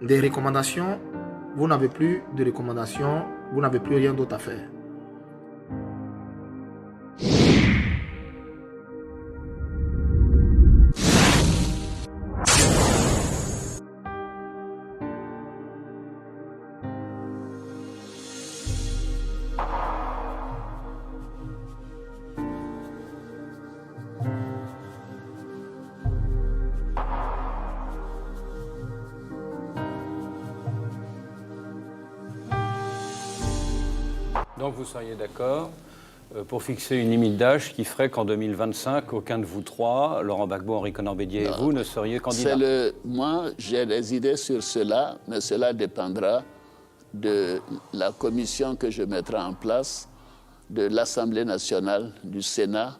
des recommandations, vous n'avez plus de recommandations, vous n'avez plus rien d'autre à faire. Donc vous seriez d'accord pour fixer une limite d'âge qui ferait qu'en 2025, aucun de vous trois, Laurent Gbagbo, Henri Konan Bédié et vous, ne seriez candidat. Moi, j'ai des idées sur cela, mais cela dépendra de la commission que je mettrai en place, de l'Assemblée nationale, du Sénat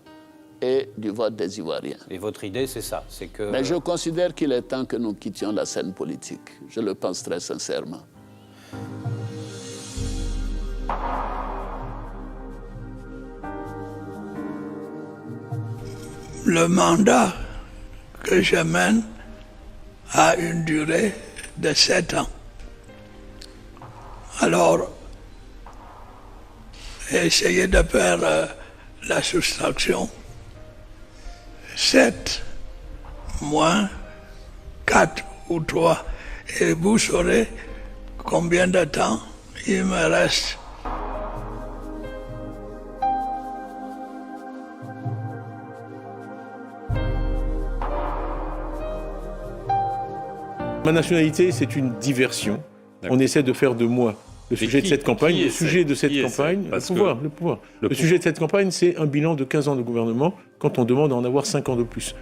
et du vote des Ivoiriens. Et votre idée, c'est ça, c'est que... Mais je considère qu'il est temps que nous quittions la scène politique. Je le pense très sincèrement. Le mandat que je mène a une durée de 7 ans. Alors, essayez de faire la soustraction. 7 moins 4 ou 3. Et vous saurez combien de temps il me reste. Ma nationalité, c'est une diversion. On essaie de faire de moi le sujet de cette campagne. Le sujet de cette campagne, le pouvoir. Le sujet de cette campagne, c'est un bilan de 15 ans de gouvernement quand on demande à en avoir 5 ans de plus.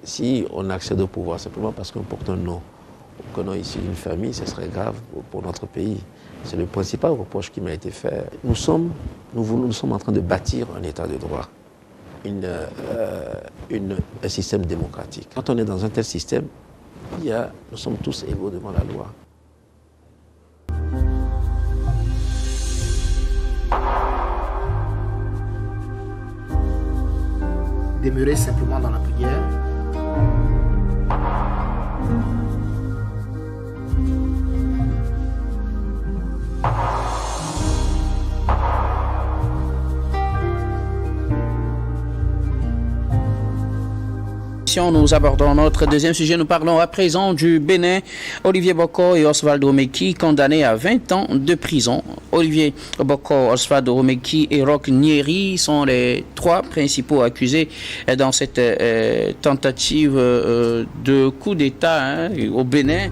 Si on accède au pouvoir simplement parce qu'on porte un nom, qu'on est issu d'une famille, ce serait grave pour notre pays. C'est le principal reproche qui m'a été fait. Nous sommes en train de bâtir un état de droit, un système démocratique. Quand on est dans un tel système, nous sommes tous égaux devant la loi. Demeurer simplement dans la prière. Nous abordons notre deuxième sujet. Nous parlons à présent du Bénin. Olivier Bokor et Osvaldo Meki condamnés à 20 ans de prison. Olivier Bokor, Osvaldo Meki et Roch Nyeri sont les 3 principaux accusés dans cette tentative de coup d'État au Bénin.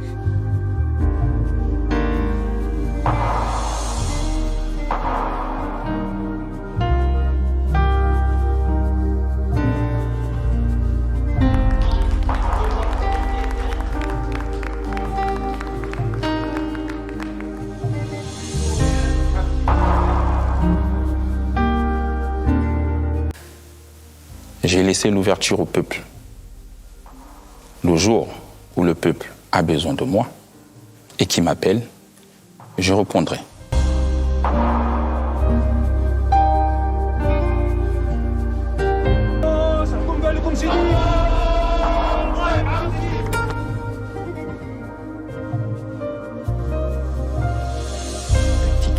J'ai laissé l'ouverture au peuple. Le jour où le peuple a besoin de moi et qui m'appelle, je répondrai.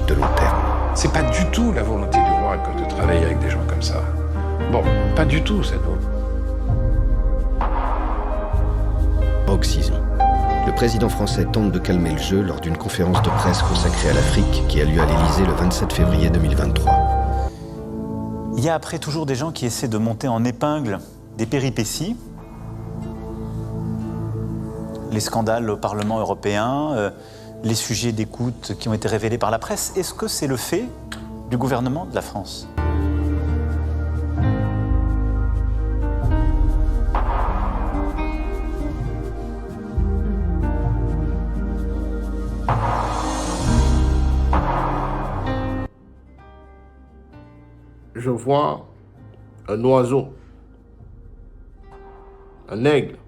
De long terme. C'est pas du tout la volonté du roi que de travailler avec des gens comme ça. Bon, pas du tout cette volonté. Paroxysme. Le président français tente de calmer le jeu lors d'une conférence de presse consacrée à l'Afrique qui a lieu à l'Élysée le 27 février 2023. Il y a après toujours des gens qui essaient de monter en épingle des péripéties. Les scandales au Parlement européen, les sujets d'écoute qui ont été révélés par la presse. Est-ce que c'est le fait du gouvernement de la France ? Je vois un oiseau, un aigle,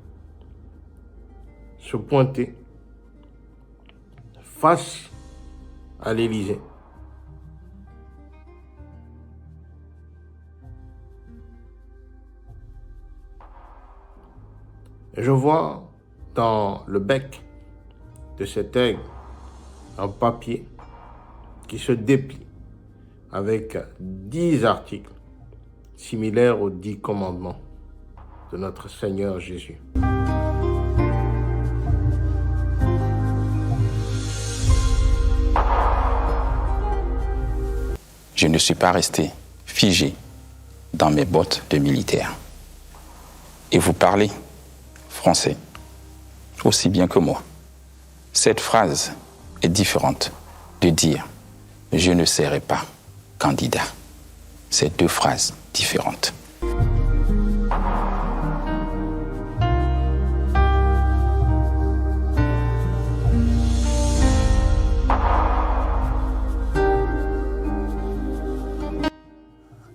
se pointer face à l'Élysée. Je vois dans le bec de cet aigle un papier qui se déplie avec 10 articles similaires aux 10 commandements de notre Seigneur Jésus. Je ne suis pas resté figé dans mes bottes de militaire. Et vous parlez français aussi bien que moi. Cette phrase est différente de dire « je ne serai pas candidat ». C'est deux phrases différentes.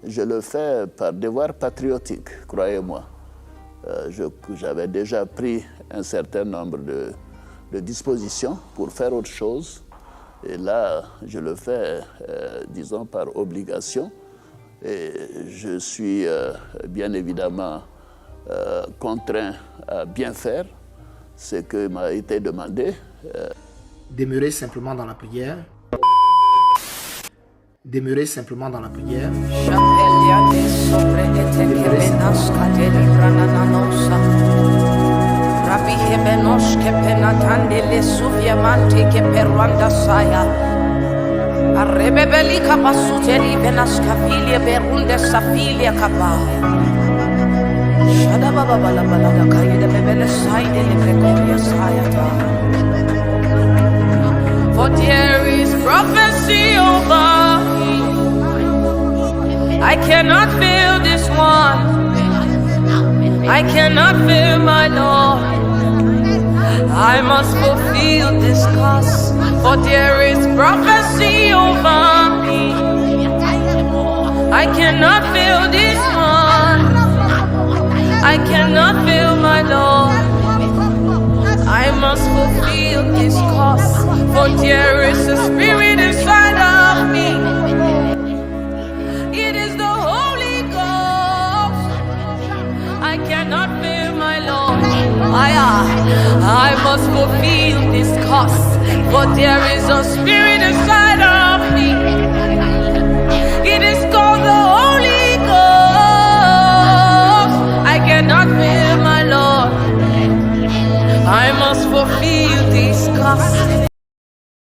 Je le fais par devoir patriotique, croyez-moi. J'avais déjà pris un certain nombre de dispositions pour faire autre chose. Et là, je le fais, disons, par obligation. Et je suis bien évidemment contraint à bien faire ce qui m'a été demandé. Demeurer simplement dans la prière. Demeurer simplement dans la prière. For there is prophecy over me. I cannot feel this one. I cannot feel my Lord. I must fulfill this cause. For there is prophecy over me. I cannot feel this one. I cannot feel my Lord. I must fulfill this cause. For there is a spirit inside of me. It is the Holy Ghost. I cannot feel my Lord. I must fulfill this cause. For there is a spirit inside of me. It is called the Holy